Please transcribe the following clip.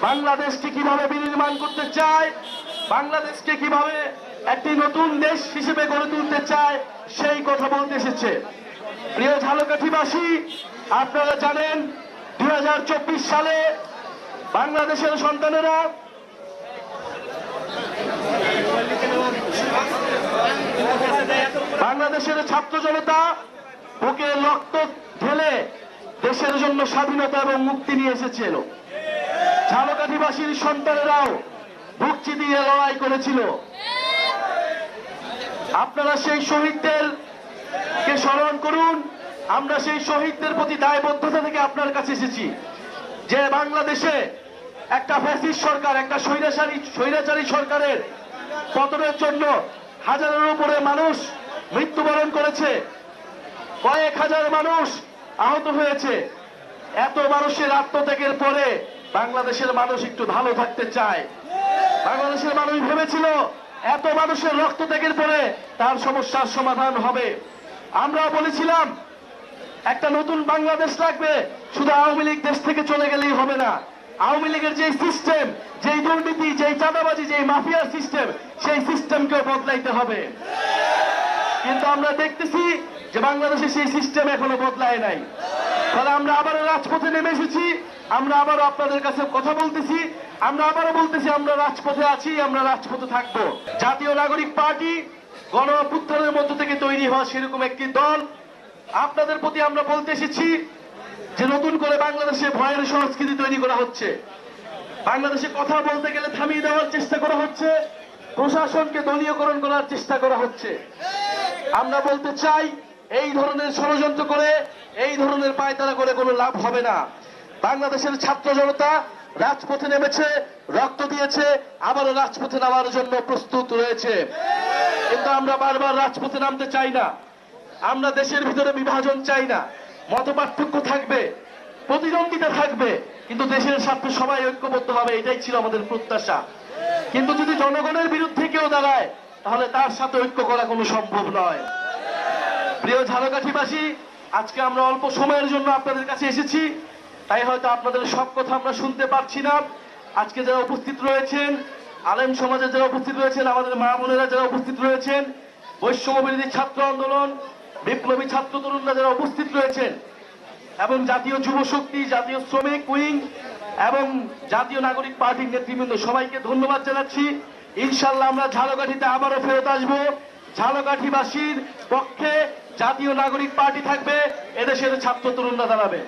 বাংলাদেশকে কিভাবে বিনির্মাণ করতে চায়, বাংলাদেশকে কিভাবে একটি নতুন দেশ হিসেবে গড়ে তুলতে চায়, সেই কথা বলতে এসেছে। প্রিয় ঝালকাঠিবাসী, আপনারা জানেন 2024 সালে বাংলাদেশের সন্তানেরা বাংলাদেশের ছাত্র জনতা বুকে রক্ত ঢেলে দেশের জন্য স্বাধীনতা এবং মুক্তি নিয়ে এসেছিল। ঝালকাঠিবাসীর সন্তানেরাও বুক চিতিয়ে লড়াই করেছিল। আপনারা সেই শহীদদের কে স্মরণ করুন। আমরা সেই শহীদদের প্রতি দায়বদ্ধতা থেকে আপনার কাছে এসেছি যে বাংলাদেশে একটা ফ্যাসিস্ট সরকার, একটা স্বৈরাচারী সরকারের পতনের জন্য হাজারের উপরে মানুষ মৃত্যুবরণ করেছে, কয়েক হাজার মানুষ আহত হয়েছে। এত মানুষের আত্মত্যাগের পরে বাংলাদেশের মানুষ একটু ভালো থাকতে চায়। বাংলাদেশের মানুষ ভেবেছিল এত মানুষের রক্তত্যাগের পরে তার সমস্যার সমাধান হবে। আমরা বলেছিলাম একটা নতুন বাংলাদেশ লাগবে, শুধু আওয়ামী লীগ দেশ থেকে চলে গেলেই হবে না। আওয়ামী লীগের যে সিস্টেম, যেই দুর্নীতি, যেই চাঁদাবাজি, যেই মাফিয়ার সিস্টেম, সেই সিস্টেমকেও বদলাইতে হবে। কিন্তু আমরা দেখতেছি যে বাংলাদেশে সেই সিস্টেম এখনো বদলায় নাই। তাহলে আমরা আবারও রাজপথে নেমে এসেছি। আমরা আবারও আপনাদের কাছে কথা বলতেছি, আমরা আবারও বলতেছি আমরা রাজপথে আছি, আমরা রাজপথে থাকবো। জাতীয় নাগরিক পার্টি গণ অভ্যুত্থানের মধ্য থেকে তৈরি হওয়া সেরকম একটি দল। আপনাদের প্রতি আমরা বলতে এসেছি যে নতুন করে বাংলাদেশে ভয়ের সংস্কৃতি তৈরি করা হচ্ছে। বাংলাদেশে কথা বলতে গেলে থামিয়ে দেওয়ার চেষ্টা করা হচ্ছে, প্রশাসনকে দলীয়করণ করার চেষ্টা করা হচ্ছে। আমরা বলতে চাই এই ধরনের ষড়যন্ত্র করে, এই ধরনের পায়তারা করে কোনো লাভ হবে না। বাংলাদেশের ছাত্র জনতা রাজপথে নেমেছে, রক্ত দিয়েছে, আবারও রাজপথে নামার জন্য প্রস্তুত রয়েছে। কিন্তু আমরা বারবার রাজপথে নামতে চাই না। আমরা দেশের ভিতরে বিভাজন চাই না। মতপার্থক্য থাকবে, প্রতিদ্বন্দ্বিতা থাকবে, কিন্তু দেশের স্বার্থে সবাই ঐক্যবদ্ধ হবে, এটাই ছিল আমাদের প্রত্যাশা। কিন্তু যদি জনগণের বিরুদ্ধে কেউ দাঁড়ায় তাহলে তার সাথে ঐক্য করা কোনো সম্ভব নয়। প্রিয় ঝালকাঠিবাসী, আজকে আমরা অল্প সময়ের জন্য আপনাদের কাছে এসেছি, তাই হয়তো আপনাদের সব কথা আমরা শুনতে পাচ্ছি না। আজকে যারা উপস্থিত রয়েছেন, আলেম সমাজের যারা উপস্থিত রয়েছেন, আমাদের মা বোনেরা যারা উপস্থিত রয়েছেন, বৈষম্য বিরোধী ছাত্র আন্দোলন, বিপ্লবী ছাত্র তরুণরা যারা উপস্থিত রয়েছেন, এবং জাতীয় যুব শক্তি, জাতীয় শ্রমিক উইং এবং জাতীয় নাগরিক পার্টির নেতৃবৃন্দ, সবাইকে ধন্যবাদ জানাচ্ছি। ইনশাল্লাহ আমরা ঝালকাঠিতে আবারও ফেরত আসবো। ঝালকাঠিবাসীর পক্ষে জাতীয় নাগরিক পার্টি থাকবে, এদেশের ছাত্র তরুণরা দাঁড়াবে।